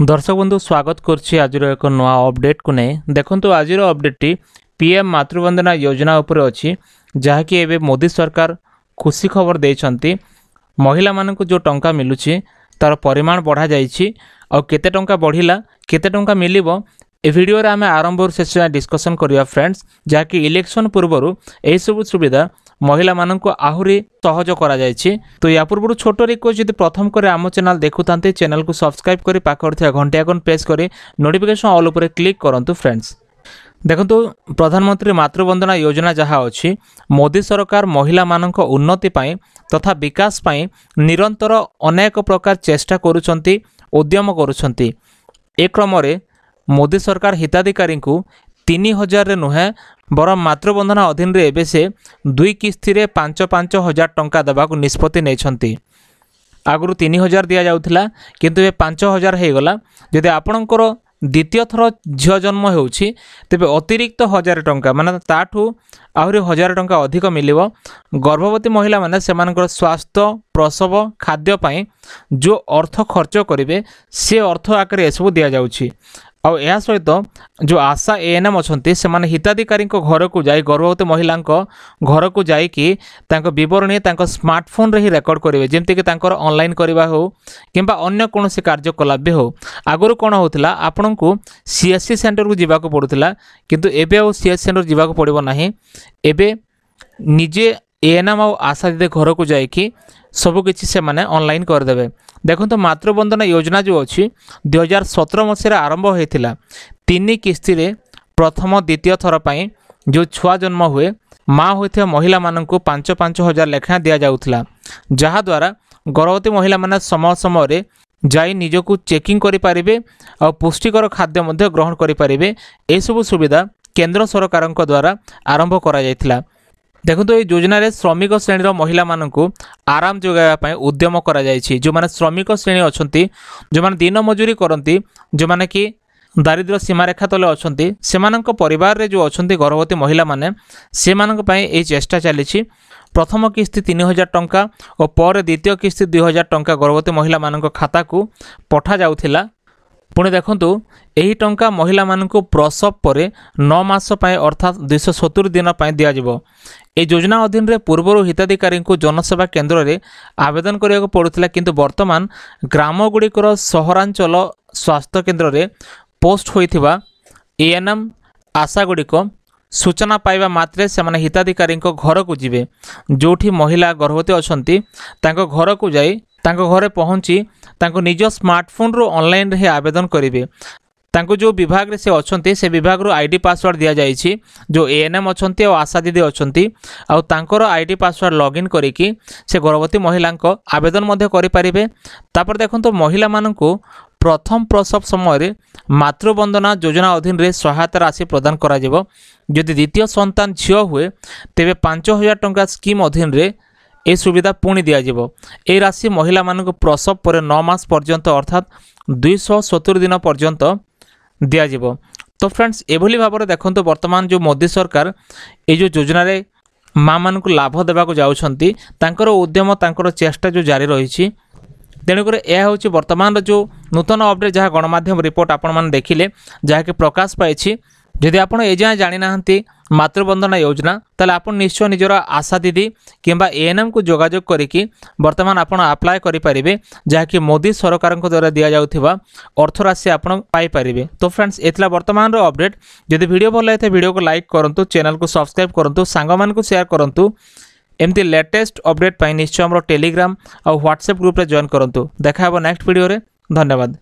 दर्शक बंधु स्वागत करछि आजिर एक नया अपडेट को नहीं देखंतु आजिर अपडेटटी पीएम मातृवंदना योजना उपरे अछि जहाँकि एबे मोदी सरकार खुशी खबर देइछंती। महिला मानक जो टंका मिलुछि तार परिमाण बढ़ा जाइछि और केते टंका बढ़िला केते टंका मिलिबो ए वीडियो रे आमे आरंभ शेष डिस्कशन करिया फ्रेंड्स जहाँकि इलेक्शन पूर्व यह सब सुविधा महिला मानक आहुरी सहज करा जायछि। तो या पूर्व छोट रिक्वेस्ट यदि प्रथम करे आम चैनल देखुतांते चैनल को सब्सक्राइब करी पाखर थिया घंटी आइकन प्रेस करी नोटिफिकेशन ऑल उपरे क्लिक करंतु फ्रेंड्स। देखंतु प्रधानमंत्री मातृवंदना योजना जहाँ अछि मोदी सरकार महिला मानक उन्नति पाई तथा विकास पाई निरंतर अनेक प्रकार चेष्टा करूछंती उद्यम करूछंती। ए क्रम रे मोदी सरकार हिताधिकारी को 3000 रे नुहे बर मातृवंदना अधीन रे एबे से 2 किस्ती रे 5-5 हजार टंका देबा को निष्पत्ति नेछंती। आगुरु 3000 दिया जाउथिला किंतु ए 5000 हे गला। जदि आपणकर द्वितीय थर झियो जन्म होउछि तेबे अतिरिक्त 1000 टंका माने ताठू आहुरी 1000 टंका अधिक मिलिबो। गर्भवती महिला माने सेमानकर स्वास्थ्य प्रसव खाद्य पाई जो अर्थ खर्च करिवे से अर्थ आकर एसबु दिया जाउछि। और यह सहित जो आशा एएनएम अच्छे से हिताधिकारी घर को जाई गर्भवती महिला घर को जाइकी बरणी स्मार्टफोन रे ही रेकर्ड करेंगे जमतीक ऑनलाइन करवा हो कि अन्य कौन से कार्य कलाप भी हो। आगुरी कौन होता आपण को सीएससी सेंटर को जावाक पड़ूला किंतु एबे आ सीएससी सेंटर जावाक पड़ो ना। एबे निजे एएनएम और आशा दीदी घर को जाइकी सबकि से माने ऑनलाइन करदे। देखो तो मातृवंदना योजना जो अच्छी 2017 मसीह आरंभ होता 3 किस्ती रे प्रथम द्वितीय थर पर जो छुआ जन्म हुए माँ होता महिला मानक 5-5 हजार लेखा दि जाऊला जहाद्वारा गर्भवती महिला माने समय समय जाई निजको चेकिंग करें और पुष्टिकर खाद्य ग्रहण करें। यह सब सुविधा केंद्र सरकार द्वारा आरंभ करा। देखो तो ये योजना रे श्रमिक श्रेणी महिला मानक आराम जोगाइवाई उद्यम करा जायछि। जो माने श्रमिक श्रेणी अच्छी जो माने दिन मजूरी करती जो माने कि दारिद्र्य सीमारेखा तले अच्छी से परिवार रे जो अच्छी गर्भवती महिला माने से मानक चेष्टा चली। प्रथम किस्ती 3000 टंका और पर द्वितीय किस्ती 2000 टंका गर्भवती महिला मानक खाता को पठा जाउथिला। पुणी देखंतु यही टंका महिला मानक प्रसव पर 9 मास पाए अर्थात 270 दिन पाए दिया जिवो। ए योजना अधीन रे पूर्व हिताधिकारी को जनसेवा केंद्र रे आवेदन करिया पड़ुथिला किंतु वर्तमान ग्राम गुड़िकर सहरांचल स्वास्थ्य केंद्र रे पोस्ट होइथिबा एएनएम आशा गुड़िक सूचना पाइबा मात्रे से माने हिताधिकारी घर को जिवे जोठी महिला गर्भवती अछंती तांको घर को जाई तांको घरे पहुँची तांको निज स्मार्टफोन रो ऑनलाइन रे आवेदन करेंगे। तांको जो विभाग रे से अच्छे से विभाग रो आईडी पासवर्ड दिया जाइछि जो एएनएम अच्छे और आशा दीदी अच्छी आउ तांकर आईडी पासवर्ड लॉगिन करिकी से गर्भवती महिला आवेदन मध्य करि परिबे। तापर देखंतो महिला मानकु प्रथम प्रसव समय मातृवंदना योजना अधीन रे सहायता राशि प्रदान करा जिवो। यदि द्वितीय संतान झियो हुए तेबे 5000 टंका स्कीम अधीन रे ए सुविधा पुणी दिज्व। ए राशि महिला मानक प्रसव पर 9 मास पर्यंत अर्थात 270 दिन पर्यंत दिज्व। तो फ्रेंड्स एभली भाव में देखो वर्तमान जो मोदी सरकार ये जो योजना रे माँ मान को लाभ देवा जाउछंती तांकर उद्यम तांकर चेष्टा जो जारी रही। तेणुकर यह हूँ वर्तमान जो नूतन अपडेट जहाँ गणमाध्यम रिपोर्ट आपण मैंने देखिले जहाँकि प्रकाश पाई। जदि आपड़ ए जाए जानी ना मातृवंदना योजना ताले आपन निश्चय निजर आशा दीदी किंबा एएनएम को जोगाजोग करिकी वर्तमान आपन अप्लाई करि परिबे जहाँकि मोदी सरकार द्वारा दिया जाउथिबा अर्थराशि आपन पाई परिबे। तो फ्रेंड्स एथला वर्तमान रो अपडेट। जदि वीडियो भल लागे वीडियो को लाइक करंतु चैनल को सब्सक्राइब करंतु सांग मान को शेयर करंतु एमती लेटेस्ट अपडेट पाई निश्चय हमरो टेलीग्राम और व्हाट्सएप ग्रुप रे जॉइन करंतु। देखा हबो नेक्स्ट वीडियो रे। धन्यवाद।